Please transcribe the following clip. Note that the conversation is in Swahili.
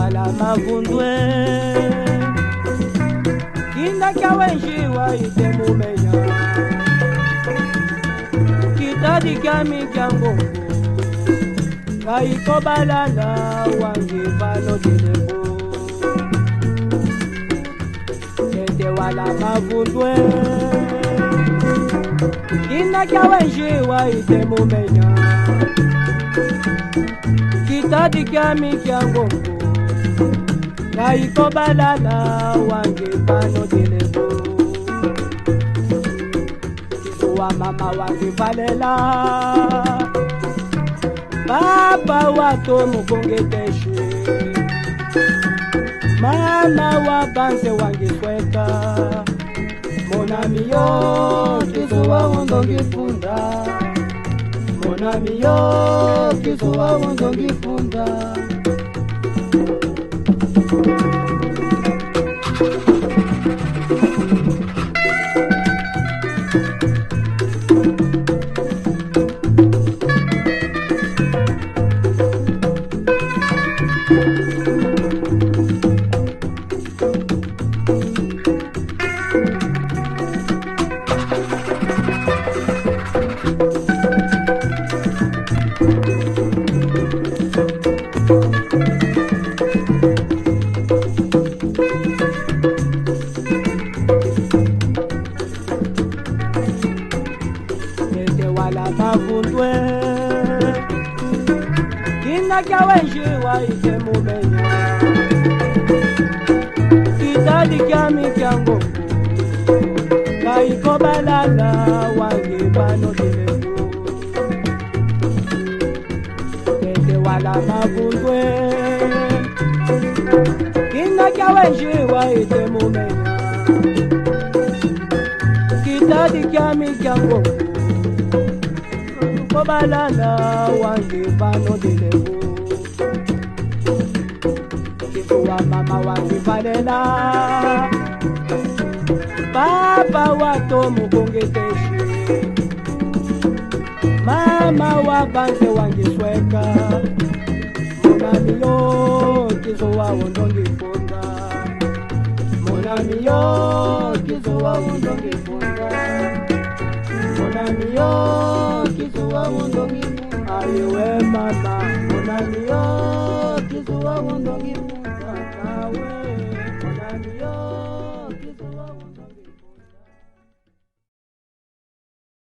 wala mavundwe kinda kya wenjiwa ite mumenya kitadi kya mikyango kaiko balala wange pano dilebo ete wala mavundwe kinda kya wenjiwa ite mumenya kitadi kya mikyango kaiko balala wange pano dilebo kisuwa mama wange valela baba wato mukongeteshe mama wa banze wange sweka monamiyo kisuwa wondongifunda monamiyo kisuwa wondongifunda wala mavundwe kinda kya wenjiwa ite mumenya kitadi kya mikyango kaiko balala wange pano dilebo ete wala mavundwe kinda kya wenjiwa ite mumenya kitadi kya mikyango balala wange pano dilebo kisuwa mama wange valela baba wato mukongeteshe mama wa banze wange sweka monamiyo kisuwa wondongifunda monamiyo kisuwa wondongifunda monamiyo kisuwa wondongifunda ayewe mama monamiyo kisuwa wondongifunda kawe